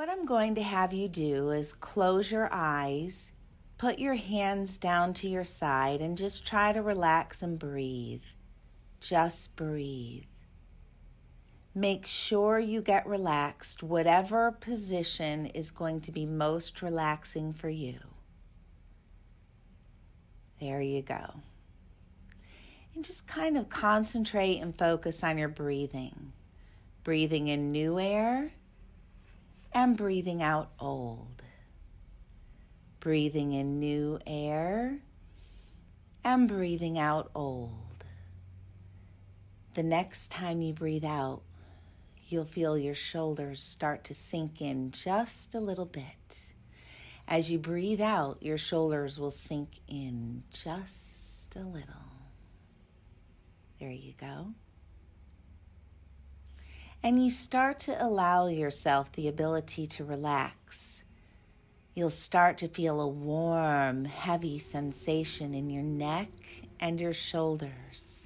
What I'm going to have you do is close your eyes, put your hands down to your side, and just try to relax and breathe. Just breathe. Make sure you get relaxed, whatever position is going to be most relaxing for you. There you go. And just kind of concentrate and focus on your breathing. Breathing in new air and breathing out old. Breathing in new air and breathing out old. The next time you breathe out, you'll feel your shoulders start to sink in just a little bit. As you breathe out, your shoulders will sink in just a little. There you go. And you start to allow yourself the ability to relax. You'll start to feel a warm, heavy sensation in your neck and your shoulders.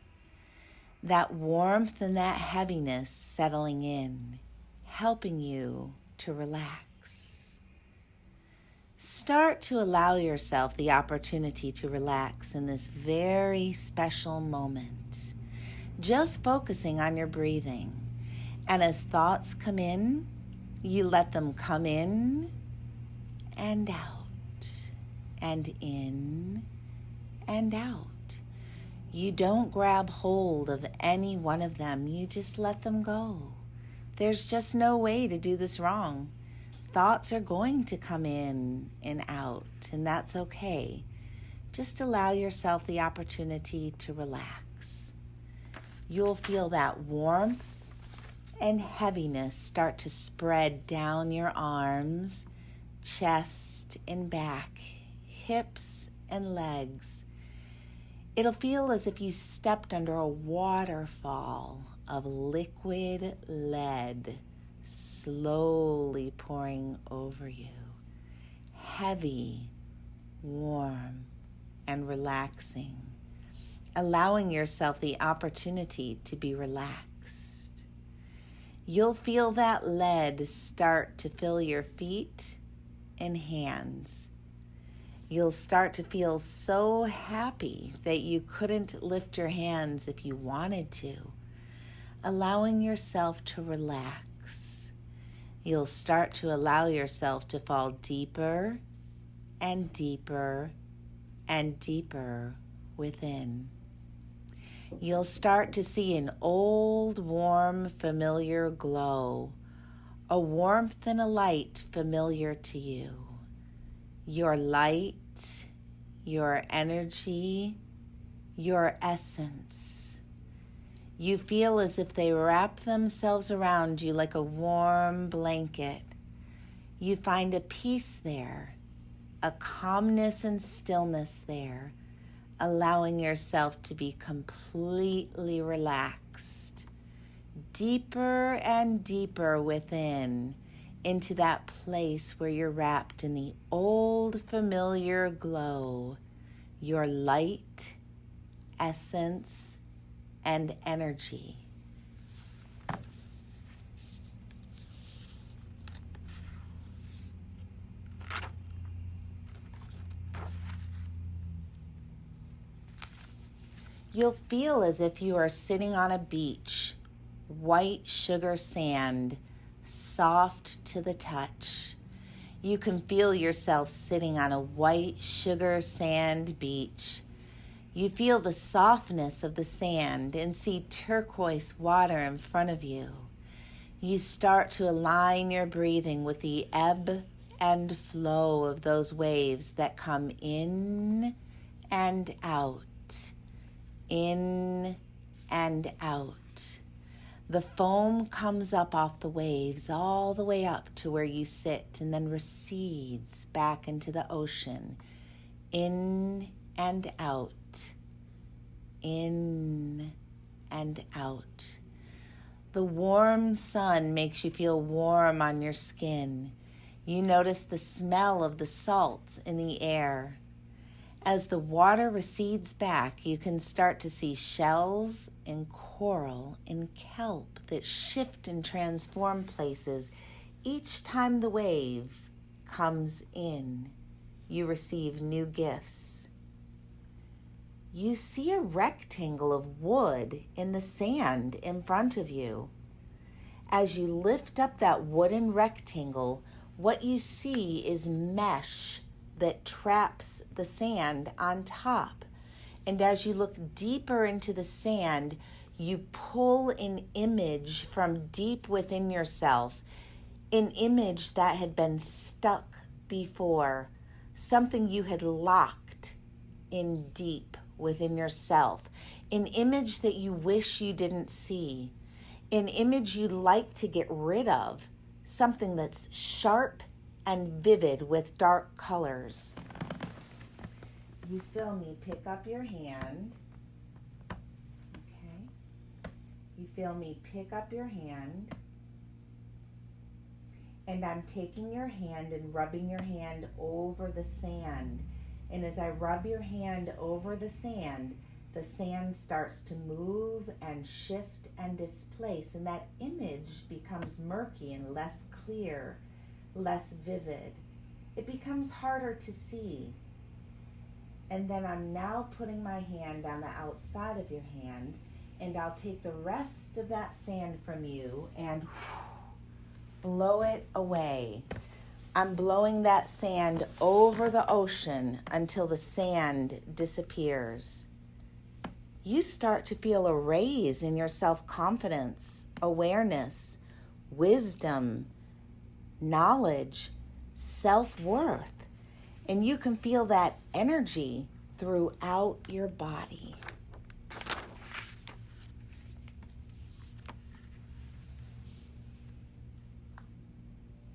That warmth and that heaviness settling in, helping you to relax. Start to allow yourself the opportunity to relax in this very special moment. Just focusing on your breathing. And as thoughts come in, you let them come in and out, and in and out. You don't grab hold of any one of them. You just let them go. There's just no way to do this wrong. Thoughts are going to come in and out, and that's okay. Just allow yourself the opportunity to relax. You'll feel that warmth and heaviness start to spread down your arms, chest and back, hips and legs. It'll feel as if you stepped under a waterfall of liquid lead slowly pouring over you. Heavy, warm, and relaxing, allowing yourself the opportunity to be relaxed. You'll feel that lead start to fill your feet and hands. You'll start to feel so happy that you couldn't lift your hands if you wanted to, allowing yourself to relax. You'll start to allow yourself to fall deeper and deeper and deeper within. You'll start to see an old, warm, familiar glow, a warmth and a light familiar to you. Your light, your energy, your essence. You feel as if they wrap themselves around you like a warm blanket. You find a peace there, a calmness and stillness there, allowing yourself to be completely relaxed, deeper and deeper within, into that place where you're wrapped in the old familiar glow, your light, essence, and energy. You'll feel as if you are sitting on a beach, white sugar sand, soft to the touch. You can feel yourself sitting on a white sugar sand beach. You feel the softness of the sand and see turquoise water in front of you. You start to align your breathing with the ebb and flow of those waves that come in and out. In and out. The foam comes up off the waves all the way up to where you sit and then recedes back into the ocean. In and out. In and out. The warm sun makes you feel warm on your skin. You notice the smell of the salt in the air. As the water recedes back, you can start to see shells and coral and kelp that shift and transform places Each time the wave comes in, you receive new gifts. You see a rectangle of wood in the sand in front of you. As you lift up that wooden rectangle, what you see is mesh that traps the sand on top. And as you look deeper into the sand, you pull an image from deep within yourself, an image that had been stuck before, something you had locked in deep within yourself, an image that you wish you didn't see, an image you'd like to get rid of, something that's sharp and vivid with dark colors. You feel me pick up your hand. Okay. You feel me pick up your hand. And I'm taking your hand and rubbing your hand over the sand. And as I rub your hand over the sand starts to move and shift and displace. And that image becomes murky and less clear, less vivid. It becomes harder to see. And then I'm now putting my hand on the outside of your hand, and I'll take the rest of that sand from you and blow it away. I'm blowing that sand over the ocean until the sand disappears. You start to feel a raise in your self-confidence, awareness, wisdom, knowledge, self-worth. And you can feel that energy throughout your body.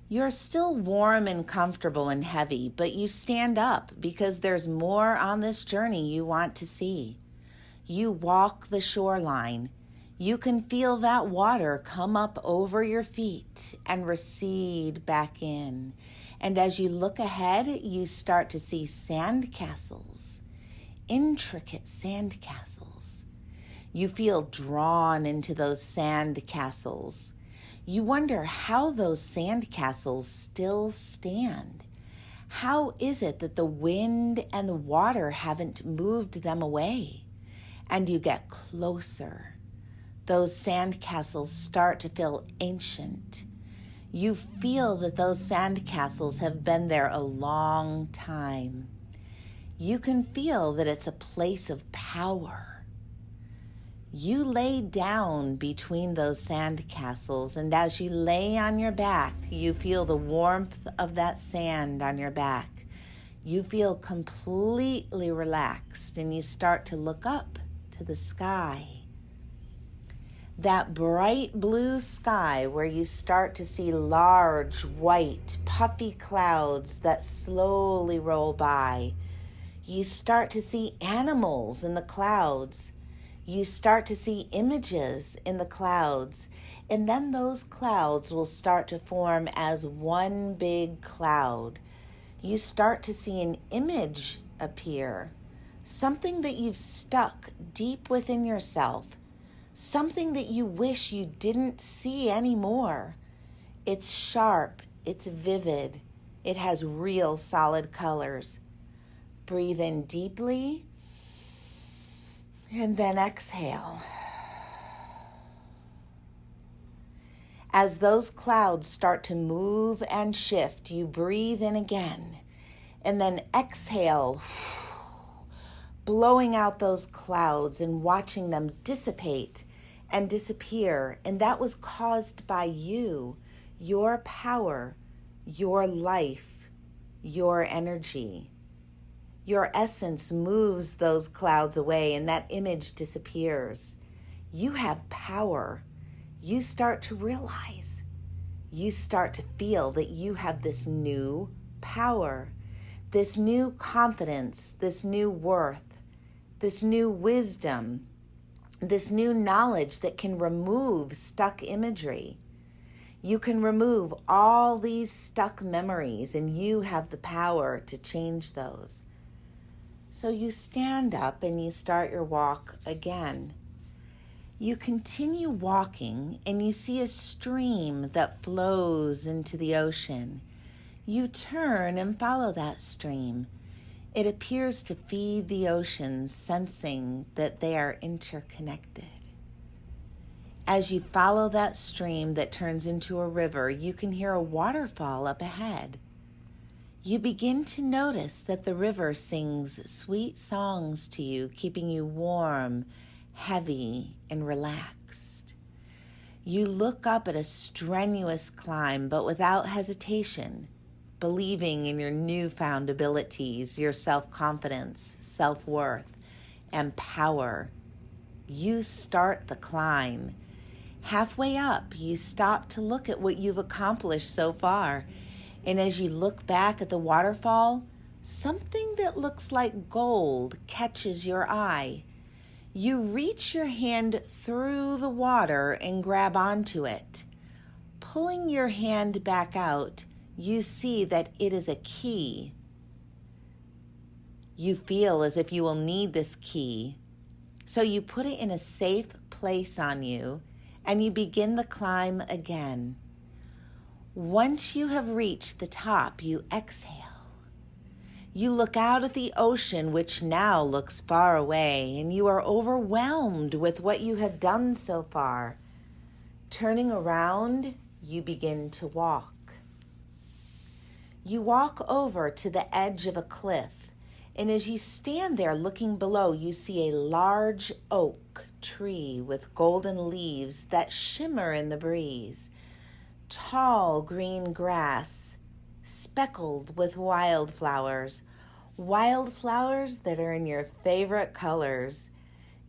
You're still warm and comfortable and heavy, but you stand up because there's more on this journey you want to see. You walk the shoreline. You can feel that water come up over your feet and recede back in. And as you look ahead, you start to see sand castles, intricate sand castles. You feel drawn into those sand castles. You wonder how those sand castles still stand. How is it that the wind and the water haven't moved them away? And you get closer. Those sand castles start to feel ancient. You feel that those sand castles have been there a long time. You can feel that it's a place of power. You lay down between those sand castles, and as you lay on your back, you feel the warmth of that sand on your back. You feel completely relaxed, and you start to look up to the sky. That bright blue sky where you start to see large, white, puffy clouds that slowly roll by. You start to see animals in the clouds. You start to see images in the clouds. And then those clouds will start to form as one big cloud. You start to see an image appear, something that you've stuck deep within yourself. Something that you wish you didn't see anymore. It's sharp, it's vivid, it has real solid colors. Breathe in deeply, and then exhale. As those clouds start to move and shift, you breathe in again, and then exhale, blowing out those clouds and watching them dissipate and disappear. And that was caused by you, your power, your life, your energy. Your essence moves those clouds away and that image disappears. You have power. You start to realize, you start to feel that you have this new power, this new confidence, this new worth, this new wisdom, this new knowledge that can remove stuck imagery. You can remove all these stuck memories, and you have the power to change those. So you stand up and you start your walk again. You continue walking and you see a stream that flows into the ocean. You turn and follow that stream. It appears to feed the ocean, sensing that they are interconnected. As you follow that stream that turns into a river, you can hear a waterfall up ahead. You begin to notice that the river sings sweet songs to you, keeping you warm, heavy, and relaxed. You look up at a strenuous climb, but without hesitation, believing in your newfound abilities, your self-confidence, self-worth, and power. You start the climb. Halfway up, you stop to look at what you've accomplished so far. And as you look back at the waterfall, something that looks like gold catches your eye. You reach your hand through the water and grab onto it. Pulling your hand back out, you see that it is a key. You feel as if you will need this key. So you put it in a safe place on you, and you begin the climb again. Once you have reached the top, you exhale. You look out at the ocean, which now looks far away, and you are overwhelmed with what you have done so far. Turning around, you begin to walk. You walk over to the edge of a cliff, and as you stand there looking below, you see a large oak tree with golden leaves that shimmer in the breeze. Tall green grass, speckled with wildflowers that are in your favorite colors.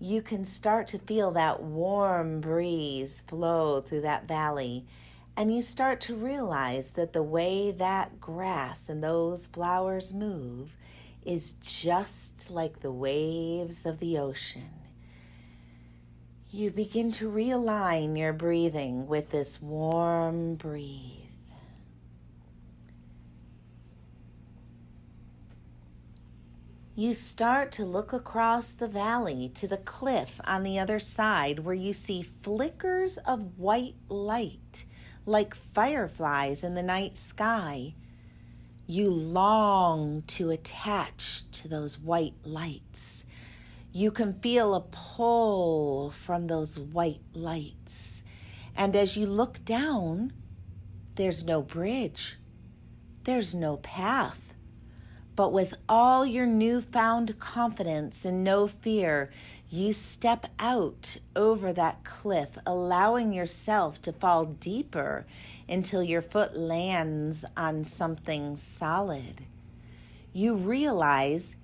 You can start to feel that warm breeze flow through that valley, and you start to realize that the way that grass and those flowers move is just like the waves of the ocean. You begin to realign your breathing with this warm breathe. You start to look across the valley to the cliff on the other side, where you see flickers of white light like fireflies in the night sky. You long to attach to those white lights. You can feel a pull from those white lights. And as you look down, there's no bridge. There's no path. But with all your newfound confidence and no fear, you step out over that cliff, allowing yourself to fall deeper until your foot lands on something solid. You realize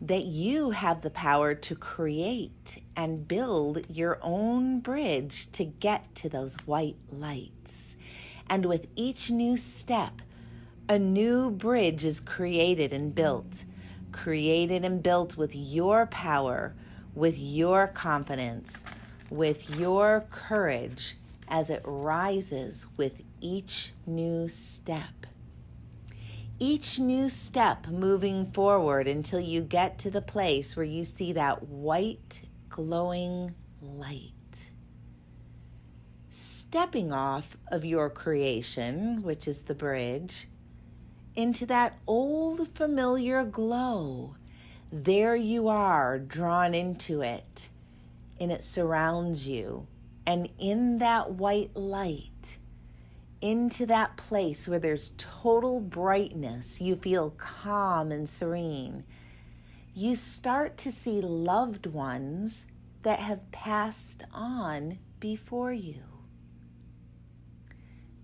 that you have the power to create and build your own bridge to get to those white lights. And with each new step, a new bridge is created and built with your power, with your confidence, with your courage as it rises with each new step. Each new step moving forward until you get to the place where you see that white glowing light. Stepping off of your creation, which is the bridge, into that old familiar glow. There you are, drawn into it, and it surrounds you. And in that white light, into that place where there's total brightness, you feel calm and serene. You start to see loved ones that have passed on before you.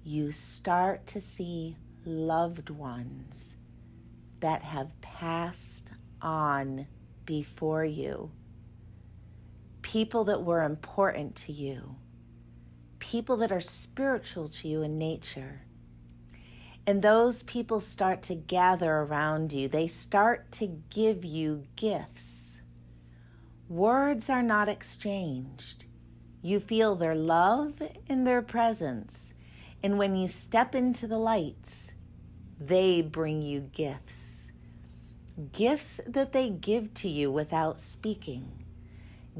You start to see loved ones that have passed on before you. People that were important to you. People that are spiritual to you in nature. And those people start to gather around you. They start to give you gifts. Words are not exchanged. You feel their love and their presence. And when you step into the lights, they bring you gifts. Gifts that they give to you without speaking.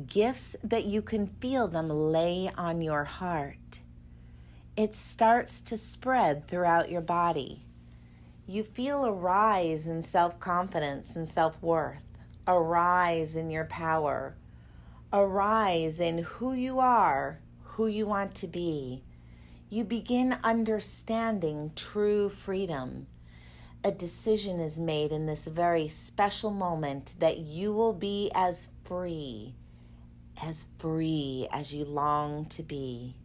gifts that you can feel them lay on your heart. It starts to spread throughout your body. You feel a rise in self-confidence and self-worth, a rise in your power, a rise in who you are, who you want to be. You begin understanding true freedom. A decision is made in this very special moment that you will be as free as you long to be.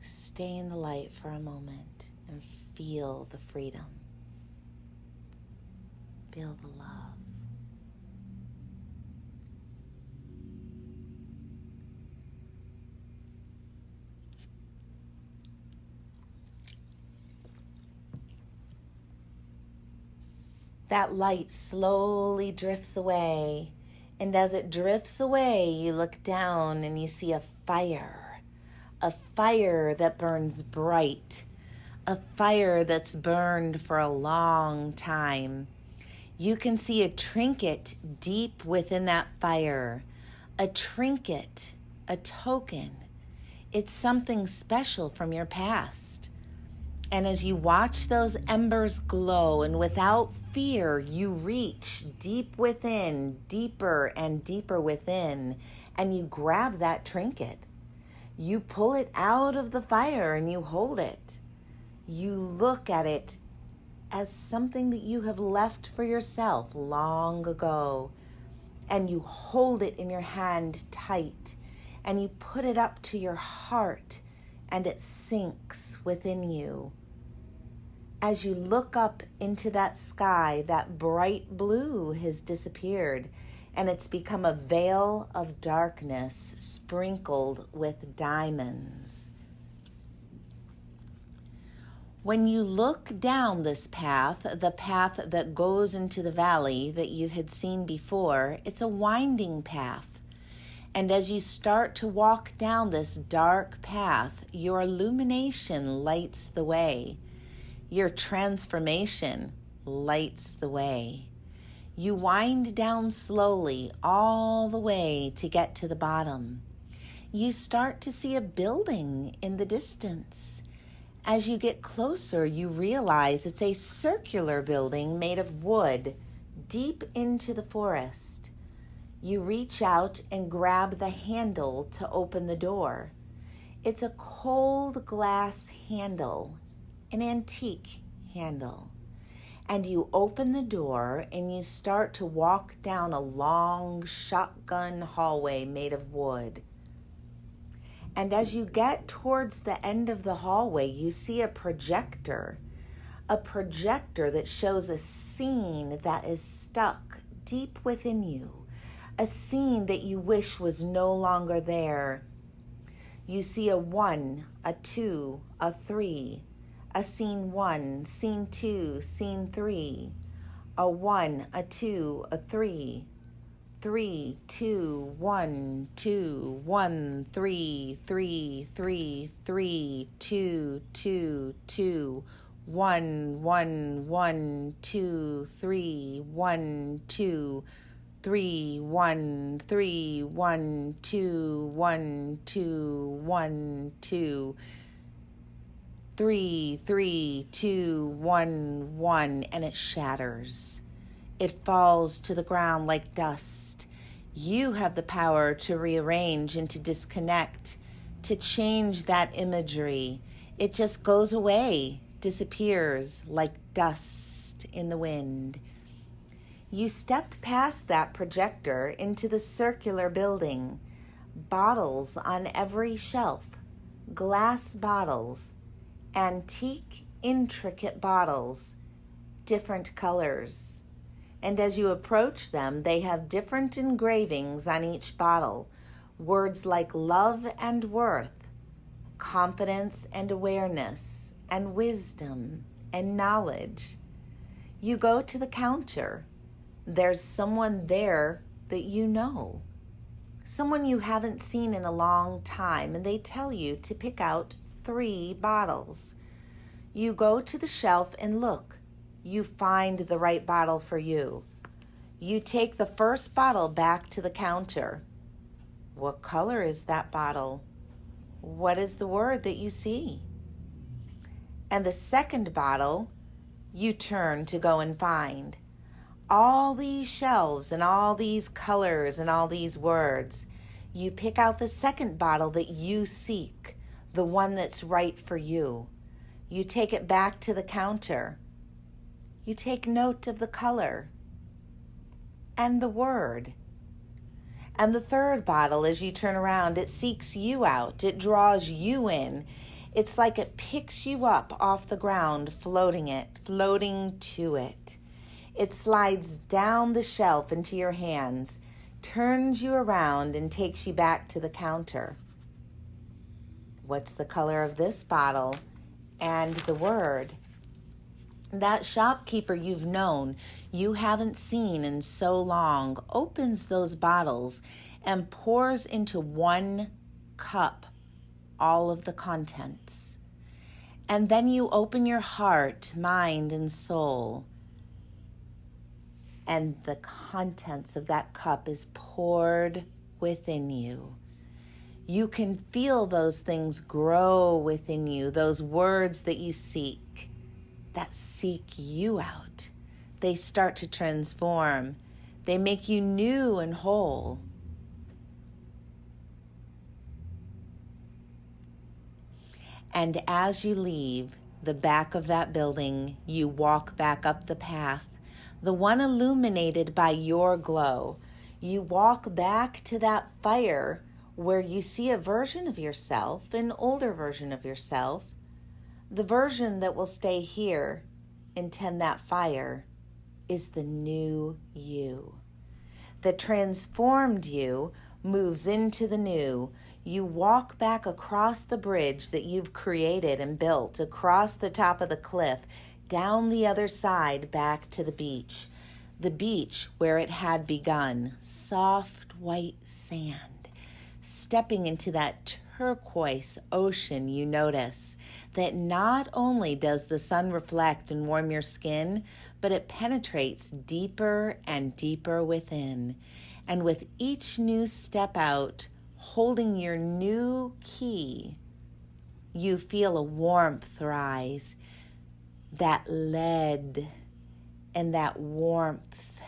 Stay in the light for a moment and feel the freedom. Feel the love. That light slowly drifts away, and as it drifts away, you look down and you see a fire that burns bright, a fire that's burned for a long time. You can see a trinket deep within that fire, a trinket, a token. It's something special from your past. And as you watch those embers glow and without fear, you reach deep within, deeper and deeper within, and you grab that trinket. You pull it out of the fire and you hold it. You look at it as something that you have left for yourself long ago, and you hold it in your hand tight, and you put it up to your heart, and it sinks within you. As you look up into that sky, that bright blue has disappeared, and it's become a veil of darkness sprinkled with diamonds. When you look down this path, the path that goes into the valley that you had seen before, it's a winding path. And as you start to walk down this dark path, your illumination lights the way. Your transformation lights the way. You wind down slowly all the way to get to the bottom. You start to see a building in the distance. As you get closer, you realize it's a circular building made of wood deep into the forest. You reach out and grab the handle to open the door. It's a cold glass handle, an antique handle. And you open the door and you start to walk down a long shotgun hallway made of wood. And as you get towards the end of the hallway, you see a projector that shows a scene that is stuck deep within you, a scene that you wish was no longer there. You see a 1, a 2, a 3, a scene 1, scene 2, scene 3, a 1, a 2, a 3, 3, 2, 1, 2, 1, 3, 3, 3, 3, 2, 2, 2, 1, 1, 1, 2, 3, 1, 2, 3, 1, 3, 1, 2, 1, 2, 1, 2, 3, 3, 2, 1, 1, and it shatters. It falls to the ground like dust. You have the power to rearrange and to disconnect, to change that imagery. It just goes away, disappears like dust in the wind. You stepped past that projector into the circular building. Bottles on every shelf, glass bottles, antique, intricate bottles, different colors. And as you approach them, they have different engravings on each bottle, words like love and worth, confidence and awareness, and wisdom and knowledge. You go to the counter. There's someone there that you know, someone you haven't seen in a long time, and they tell you to pick out 3 bottles. You go to the shelf and look. You find the right bottle for you. You take the first bottle back to the counter. What color is that bottle? What is the word that you see? And the second bottle, you turn to go and find. All these shelves and all these colors and all these words. You pick out the second bottle that you seek, the one that's right for you. You take it back to the counter. You take note of the color and the word. And the third bottle, as you turn around, it seeks you out. It draws you in. It's like it picks you up off the ground, floating to it. It slides down the shelf into your hands, turns you around, and takes you back to the counter. What's the color of this bottle? And the word. That shopkeeper you've known, you haven't seen in so long, opens those bottles and pours into one cup all of the contents. And then you open your heart, mind, and soul, and the contents of that cup is poured within you. You can feel those things grow within you, those words that you seek, that seek you out. They start to transform. They make you new and whole. And as you leave the back of that building, you walk back up the path, the one illuminated by your glow. You walk back to that fire where you see a version of yourself, an older version of yourself. The version that will stay here and tend that fire is the new you. The transformed you moves into the new. You walk back across the bridge that you've created and built, across the top of the cliff, down the other side back to the beach where it had begun, soft white sand. Stepping into that turquoise ocean, you notice that not only does the sun reflect and warm your skin, but it penetrates deeper and deeper within. And with each new step out, holding your new key, you feel a warmth rise. That lead and that warmth,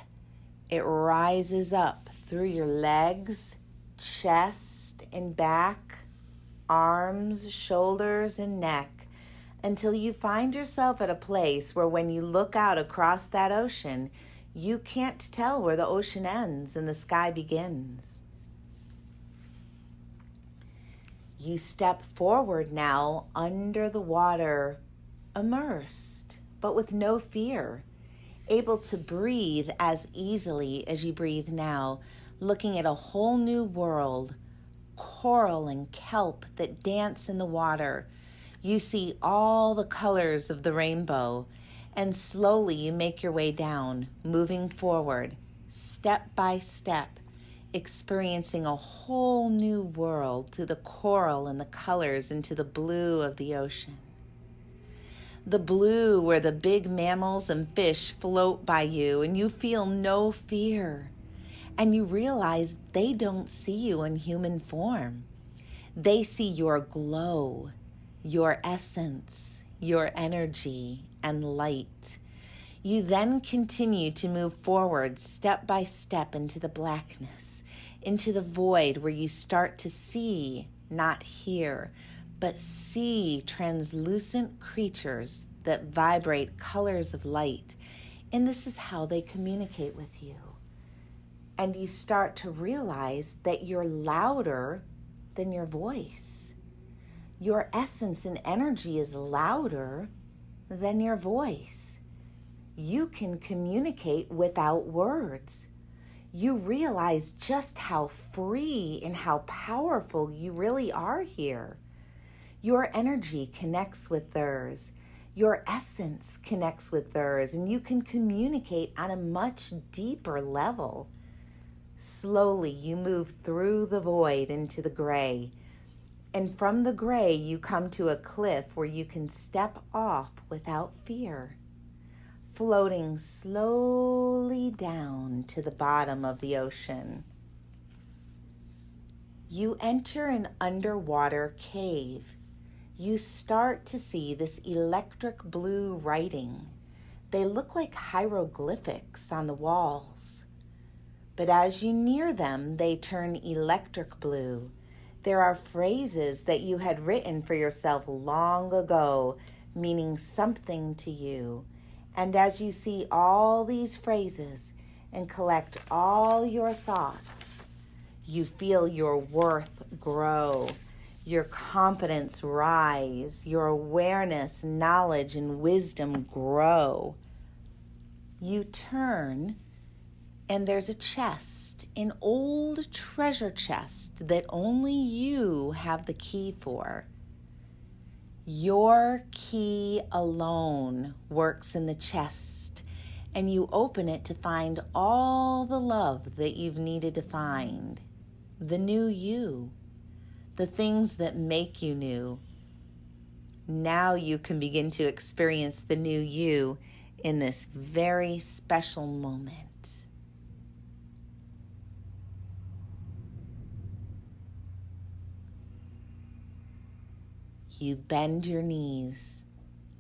it rises up through your legs, chest and back, arms, shoulders, and neck, until you find yourself at a place where when you look out across that ocean, you can't tell where the ocean ends and the sky begins. You step forward now under the water, immersed, but with no fear, able to breathe as easily as you breathe now, looking at a whole new world, coral and kelp that dance in the water. You see all the colors of the rainbow, and slowly you make your way down, moving forward, step by step, experiencing a whole new world through the coral and the colors into the blue of the ocean. The blue where the big mammals and fish float by you and you feel no fear. And you realize they don't see you in human form. They see your glow, your essence, your energy, and light. You then continue to move forward step by step into the blackness, into the void where you start to see, not hear, but see translucent creatures that vibrate colors of light. And this is how they communicate with you. And you start to realize that you're louder than your voice. Your essence and energy is louder than your voice. You can communicate without words. You realize just how free and how powerful you really are here. Your energy connects with theirs. Your essence connects with theirs, and you can communicate on a much deeper level. Slowly, you move through the void into the gray. And from the gray, you come to a cliff where you can step off without fear. floating slowly down to the bottom of the ocean. You enter an underwater cave. You start to see this electric blue writing. They look like hieroglyphics on the walls. But as you near them, they turn electric blue. There are phrases that you had written for yourself long ago, meaning something to you. And as you see all these phrases and collect all your thoughts, you feel your worth grow, your confidence rise, your awareness, knowledge, and wisdom grow. You turn, and there's a chest, an old treasure chest that only you have the key for. Your key alone works in the chest, and you open it to find all the love that you've needed to find. The new you, the things that make you new. Now you can begin to experience the new you in this very special moment. You bend your knees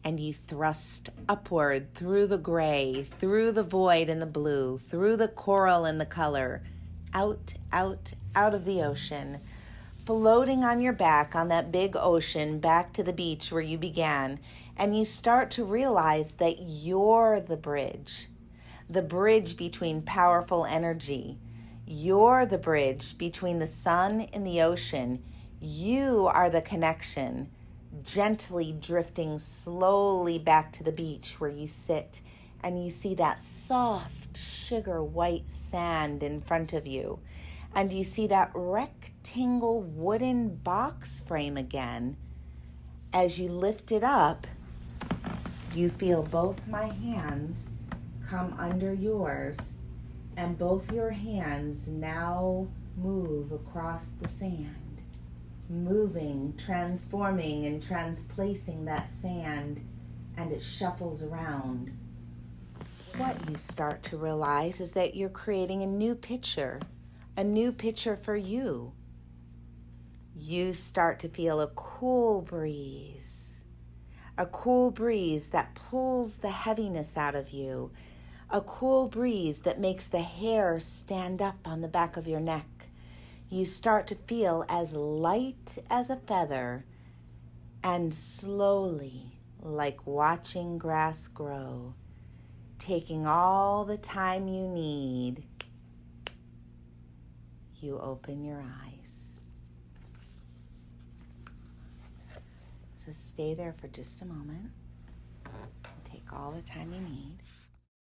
and you thrust upward through the gray, through the void and the blue, through the coral and the color, out of the ocean, floating on your back on that big ocean back to the beach where you began. And you start to realize that you're the bridge between powerful energy. You're the bridge between the sun and the ocean. You are the connection, gently drifting slowly back to the beach where you sit and you see that soft sugar white sand in front of you. And you see that rectangle wooden box frame again. As you lift it up, you feel both my hands come under yours, and both your hands now move across the sand, moving, transforming, and transplacing that sand, and it shuffles around. What you start to realize is that you're creating a new picture for you. You start to feel a cool breeze that pulls the heaviness out of you, a cool breeze that makes the hair stand up on the back of your neck. You start to feel as light as a feather, and slowly, like watching grass grow, taking all the time you need, you open your eyes. So stay there for just a moment. Take all the time you need.